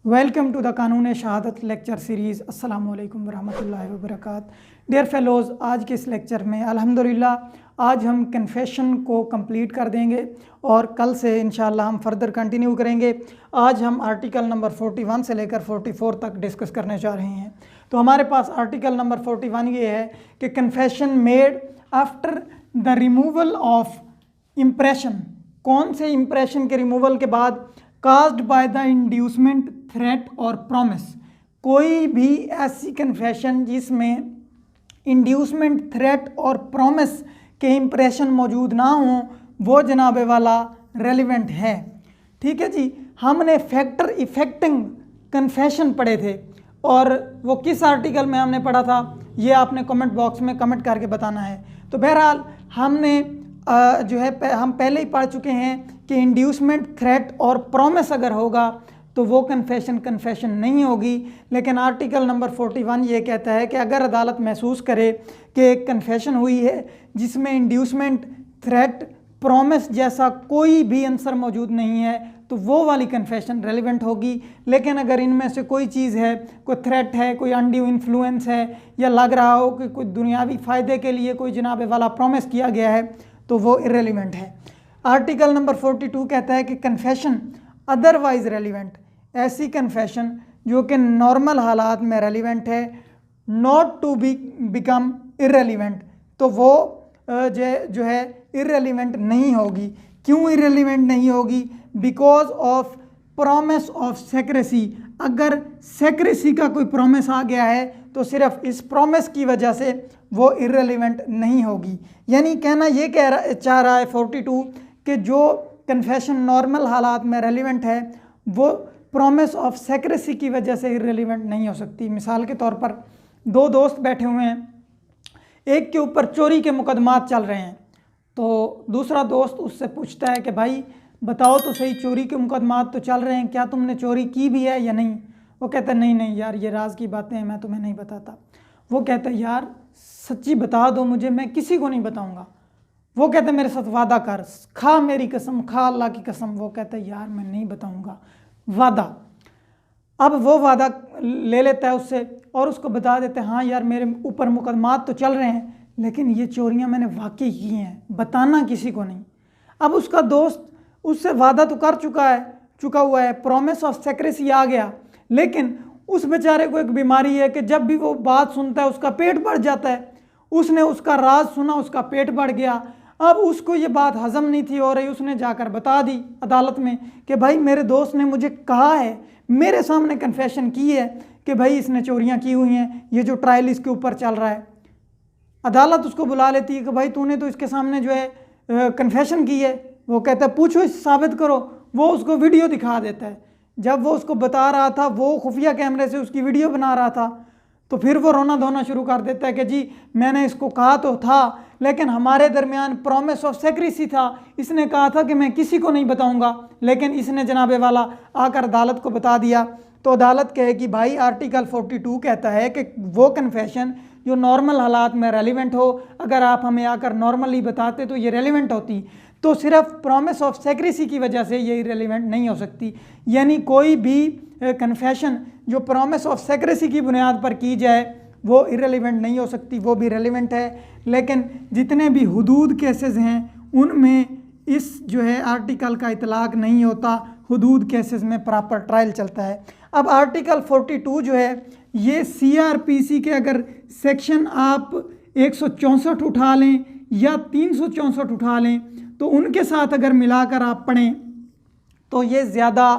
Welcome to the कानून शहादत lecture series. अस्सलाम वालेकुम वरहमतुल्लाहि वबरकातुहू। डियर फेलोज़, आज के इस लेक्चर में अल्हम्दुलिल्लाह आज हम कन्फेशन को कंप्लीट कर देंगे और कल से इंशाल्लाह हम फर्दर कंटिन्यू करेंगे। आज हम आर्टिकल नंबर 41 से लेकर 44 तक डिस्कस करने जा रहे हैं। तो हमारे पास आर्टिकल नंबर 41 ये है कि confession made after the removal of impression. कौन से इम्प्रेशन के रिमूवल के बाद? Caused by the inducement, threat और प्रॉमिस। कोई भी ऐसी कन्फेशन जिसमें इंड्यूसमेंट, थ्रेट और प्रॉमिस के इम्प्रेशन मौजूद ना हो, वो जनाबे वाला रेलिवेंट है। ठीक है जी। हमने फैक्टर इफेक्टिंग कन्फेशन पढ़े थे और वो किस आर्टिकल में हमने पढ़ा था, ये आपने कमेंट बॉक्स में कमेंट करके बताना है। तो बहरहाल हमने हम पहले ही पढ़ चुके हैं कि इंड्यूसमेंट, थ्रेट और प्रॉमिस अगर होगा तो वो कन्फेशन नहीं होगी। लेकिन आर्टिकल नंबर 41 ये कहता है कि अगर अदालत महसूस करे कि एक कन्फेशन हुई है जिसमें इंड्यूसमेंट, थ्रेट, प्रॉमिस जैसा कोई भी आंसर मौजूद नहीं है, तो वो वाली कन्फेशन रेलिवेंट होगी। लेकिन अगर इनमें से कोई चीज़ है, कोई थ्रेट है, कोई अनड्यू इन्फ्लुएंस है, या लग रहा हो कि कोई दुनियावी फ़ायदे के लिए कोई जनाबे वाला प्रॉमिस किया गया है, तो वो इरेलीवेंट है। आर्टिकल नंबर 42 कहता है कि कन्फेशन अदरवाइज रेलिवेंट, ऐसी कन्फेशन जो कि नॉर्मल हालात में रेलिवेंट है, not to be become irrelevant, तो वो जो है इरेलीवेंट नहीं होगी। क्यों इरेलीवेंट नहीं होगी? Because of promise of secrecy. अगर सेक्रेसी का कोई प्रॉमिस आ गया है तो सिर्फ इस प्रॉमिस की वजह से वो इरेलीवेंट नहीं होगी। यानी कहना ये चाह रहा है 42 कि जो कन्फेशन नॉर्मल हालात में रेलिवेंट है वो प्रॉमिस ऑफ सेक्रेसी की वजह से इरेलीवेंट नहीं हो सकती। मिसाल के तौर पर दो दोस्त बैठे हुए हैं, एक के ऊपर चोरी के मुकदमात चल रहे हैं, तो दूसरा दोस्त उससे पूछता है कि भाई बताओ तो सही, चोरी के मुकदमात तो चल रहे हैं, क्या तुमने चोरी की भी है या नहीं? वो कहता है नहीं नहीं यार, ये राज की बातें हैं, मैं तुम्हें नहीं बताता। वो कहता है यार सच्ची बता दो मुझे, मैं किसी को नहीं बताऊंगा। वो कहता है मेरे साथ वादा कर, खा मेरी कसम, खा अल्लाह की कसम। वो कहता है यार मैं नहीं बताऊंगा, वादा। अब वो वादा ले लेता है उससे और उसको बता देते हैं हाँ यार मेरे ऊपर मुकदमात तो चल रहे हैं, लेकिन ये चोरियां मैंने वाकई की हैं, बताना किसी को नहीं। अब उसका दोस्त उससे वादा तो कर चुका हुआ है, प्रॉमिस ऑफ सेक्रेसी आ गया, लेकिन उस बेचारे को एक बीमारी है कि जब भी वो बात सुनता है उसका पेट बढ़ जाता है। उसने उसका राज सुना, उसका पेट बढ़ गया। अब उसको ये बात हजम नहीं थी हो रही, उसने जाकर बता दी अदालत में कि भाई मेरे दोस्त ने मुझे कहा है, मेरे सामने कन्फेशन की है कि भाई इसने चोरियां की हुई हैं, ये जो ट्रायल इसके ऊपर चल रहा है। अदालत उसको बुला लेती है कि भाई तूने तो इसके सामने जो है कन्फेशन की है। वो कहता है पूछो, साबित करो। वो उसको वीडियो दिखा देता है। जब वो उसको बता रहा था, वो खुफिया कैमरे से उसकी वीडियो बना रहा था, तो फिर वो रोना धोना शुरू कर देता है कि जी मैंने इसको कहा तो था, लेकिन हमारे दरमियान प्रॉमिस ऑफ सेक्रेसी था, इसने कहा था कि मैं किसी को नहीं बताऊंगा, लेकिन इसने जनाबे वाला आकर अदालत को बता दिया। तो अदालत कहे कि भाई आर्टिकल 42 कहता है कि वो कन्फेशन जो नॉर्मल हालात में रेलिवेंट हो, अगर आप हमें आकर नॉर्मली बताते तो ये रेलिवेंट होती, तो सिर्फ प्रॉमिस ऑफ सेक्रेसी की वजह से ये इरेलीवेंट नहीं हो सकती। यानी कोई भी कन्फेशन जो प्रॉमिस ऑफ सेक्रेसी की बुनियाद पर की जाए वो इरेलीवेंट नहीं हो सकती, वो भी रेलिवेंट है। लेकिन जितने भी हुदूद केसेस हैं उनमें इस जो है आर्टिकल का इतलाक नहीं होता, हुदूद केसेस में प्रॉपर ट्रायल चलता है। अब आर्टिकल 42 जो है ये CRPC के अगर सेक्शन आप 164 उठा लें या 364 उठा लें तो उनके साथ अगर मिलाकर आप पढ़ें तो ये ज़्यादा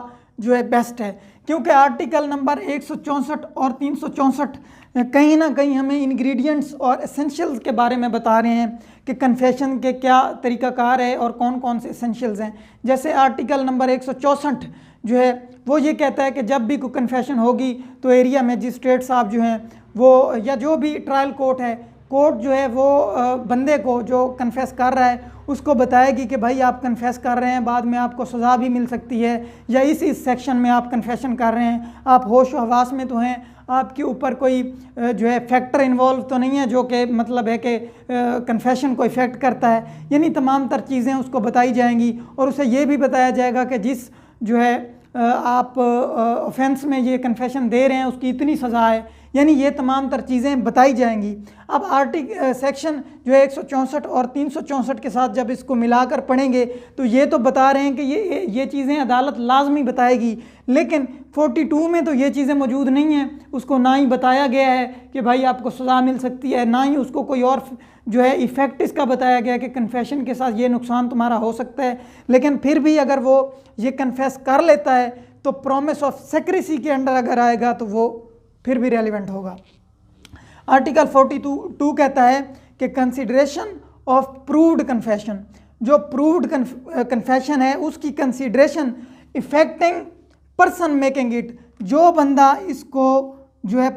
जो है बेस्ट है, क्योंकि आर्टिकल नंबर 164 और 364 कहीं ना कहीं हमें इंग्रेडिएंट्स और एसेंशियल्स के बारे में बता रहे हैं कि कन्फेशन के क्या तरीक़ाकार है और कौन कौन से एसेंशियल्स हैं। जैसे आर्टिकल नंबर 164 जो है वो ये कहता है कि जब भी कोई कन्फेशन होगी तो एरिया मजिस्ट्रेट साहब जो हैं वो, या जो भी ट्रायल कोर्ट है, कोर्ट जो है वो बंदे को जो कन्फेस कर रहा है उसको बताएगी कि भाई आप कन्फेस कर रहे हैं, बाद में आपको सज़ा भी मिल सकती है, या इस सेक्शन में आप कन्फेशन कर रहे हैं, आप होश हवास में तो हैं, आपके ऊपर कोई जो है फैक्टर इन्वॉल्व तो नहीं है जो कि मतलब है कि कन्फेशन को इफ़ेक्ट करता है। यानी तमाम तर चीज़ें उसको बताई जाएंगी और उसे ये भी बताया जाएगा कि जिस जो है आप ऑफेंस में ये कन्फेशन दे रहे हैं उसकी इतनी सज़ा है, यानी ये तमाम तर चीज़ें बताई जाएंगी। अब सेक्शन जो है 164 और 364 के साथ जब इसको मिलाकर पढ़ेंगे तो ये तो बता रहे हैं कि ये चीज़ें अदालत लाजमी बताएगी, लेकिन 42 में तो ये चीज़ें मौजूद नहीं हैं। उसको ना ही बताया गया है कि भाई आपको सज़ा मिल सकती है, ना ही उसको कोई और जो है इफ़ेक्ट इसका बताया गया कि कन्फेशन के साथ ये नुकसान तुम्हारा हो सकता है। लेकिन फिर भी अगर वो ये कन्फेस कर लेता है तो प्रॉमिस ऑफ सेक्रेसी के अंडर अगर आएगा तो वो फिर भी रेलिवेंट होगा। आर्टिकल 42 कहता है कि कंसिडरेशन ऑफ प्रूव्ड कन्फेशन, जो प्रूव्ड कन्फेशन है उसकी consideration affecting person making it, जो बंदा इसको जो है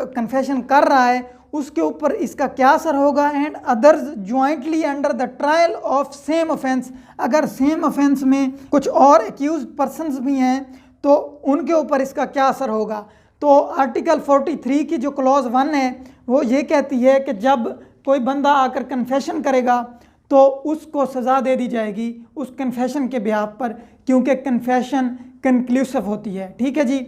कन्फेशन कर रहा है उसके ऊपर इसका क्या असर होगा, and others jointly under the trial of same offence, अगर सेम ऑफेंस में कुछ और एक्यूज पर्सन्स भी हैं तो उनके ऊपर इसका क्या असर होगा। तो आर्टिकल 43 की जो क्लॉज 1 है वो ये कहती है कि जब कोई बंदा आकर कन्फेशन करेगा तो उसको सज़ा दे दी जाएगी उस कन्फेशन के बिहाफ पर, क्योंकि कन्फेशन कंक्लूसिव होती है। ठीक है जी,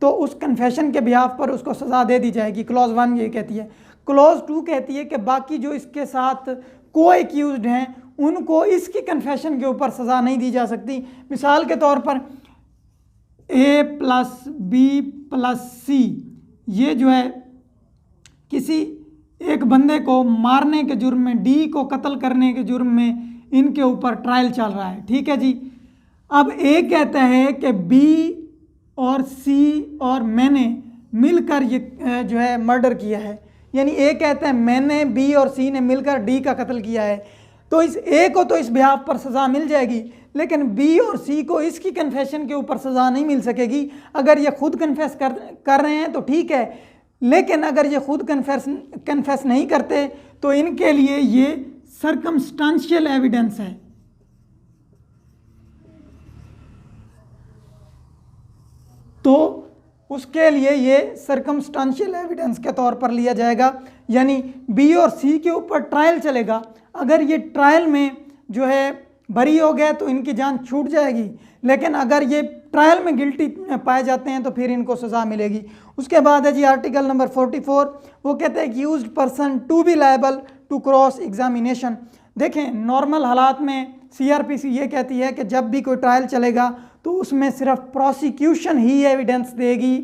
तो उस कन्फेशन के बिहाफ पर उसको सज़ा दे दी जाएगी, क्लॉज 1 ये कहती है। क्लॉज 2 कहती है कि बाकी जो इसके साथ को एक्यूज्ड हैं उनको इसकी कन्फेशन के ऊपर सज़ा नहीं दी जा सकती। मिसाल के तौर पर A+B+C ये जो है किसी एक बंदे को मारने के जुर्म में, D को कत्ल करने के जुर्म में इनके ऊपर ट्रायल चल रहा है। ठीक है जी, अब A कहता है कि B और C और मैंने मिलकर ये जो है मर्डर किया है, यानी A कहता है मैंने B और C ने मिलकर D का कत्ल किया है, तो इस A को तो इस बिहाफ पर सज़ा मिल जाएगी, लेकिन B और C को इसकी कन्फेशन के ऊपर सज़ा नहीं मिल सकेगी। अगर ये खुद कन्फेस कर रहे हैं तो ठीक है, लेकिन अगर ये खुद कन्फेस नहीं करते तो इनके लिए ये सर्कमस्टांशियल एविडेंस है। तो उसके लिए ये सर्कमस्टांशियल एविडेंस के तौर पर लिया जाएगा, यानी B और C के ऊपर ट्रायल चलेगा। अगर ये ट्रायल में जो है बरी हो गए तो इनकी जान छूट जाएगी, लेकिन अगर ये ट्रायल में गिल्टी पाए जाते हैं तो फिर इनको सज़ा मिलेगी। उसके बाद है जी आर्टिकल नंबर 44, वो कहते हैं accused person to be liable to cross examination. देखें, नॉर्मल हालात में CRPC ये कहती है कि जब भी कोई ट्रायल चलेगा तो उसमें सिर्फ प्रोसिक्यूशन ही एविडेंस देगी,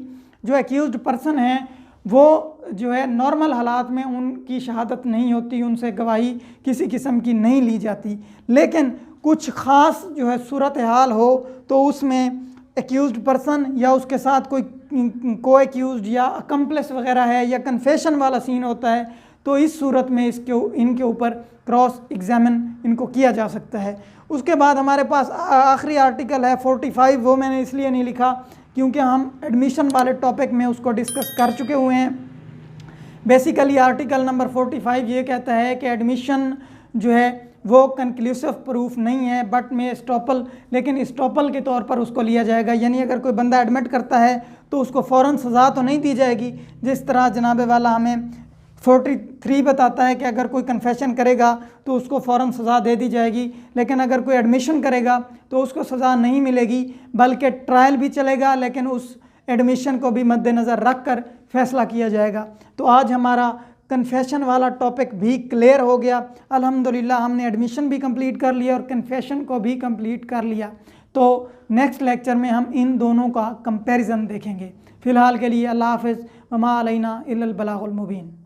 जो एक्यूज्ड पर्सन हैं वो जो है नॉर्मल हालात में उनकी शहादत नहीं होती, उनसे गवाही किसी किस्म की नहीं ली जाती। लेकिन कुछ ख़ास जो है सूरत हाल हो तो उसमें एक्यूज्ड पर्सन या उसके साथ कोई को एक्यूज्ड या अकम्प्लेस वगैरह है या कन्फेशन वाला सीन होता है, तो इस सूरत में इनके ऊपर क्रॉस एग्जामिन इनको किया जा सकता है। उसके बाद हमारे पास आखिरी आर्टिकल है 45, वो मैंने इसलिए नहीं लिखा क्योंकि हम एडमिशन वाले टॉपिक में उसको डिस्कस कर चुके हुए हैं। बेसिकली आर्टिकल नंबर 45 ये कहता है कि एडमिशन जो है वो कंक्लूसिव प्रूफ नहीं है बट में एस्टॉपल, लेकिन एस्टॉपल के तौर पर उसको लिया जाएगा। यानी अगर कोई बंदा एडमिट करता है तो उसको फ़ौरन सज़ा तो नहीं दी जाएगी, जिस तरह जनाब वाला हमें 43 बताता है कि अगर कोई कन्फेशन करेगा तो उसको फ़ौरन सज़ा दे दी जाएगी, लेकिन अगर कोई एडमिशन करेगा तो उसको सज़ा नहीं मिलेगी, बल्कि ट्रायल भी चलेगा, लेकिन उस एडमिशन को भी मद्देनज़र रख कर फैसला किया जाएगा। तो आज हमारा कन्फेशन वाला टॉपिक भी क्लियर हो गया। अल्हम्दुलिल्लाह हमने एडमिशन भी कंप्लीट कर लिया और कन्फेशन को भी कंप्लीट कर लिया। तो नेक्स्ट लेक्चर में हम इन दोनों का कंपैरिजन देखेंगे। फ़िलहाल के लिए अल्लाह हाफ़िज़, वमा अलैना इल्लल बलागुल मुबीन।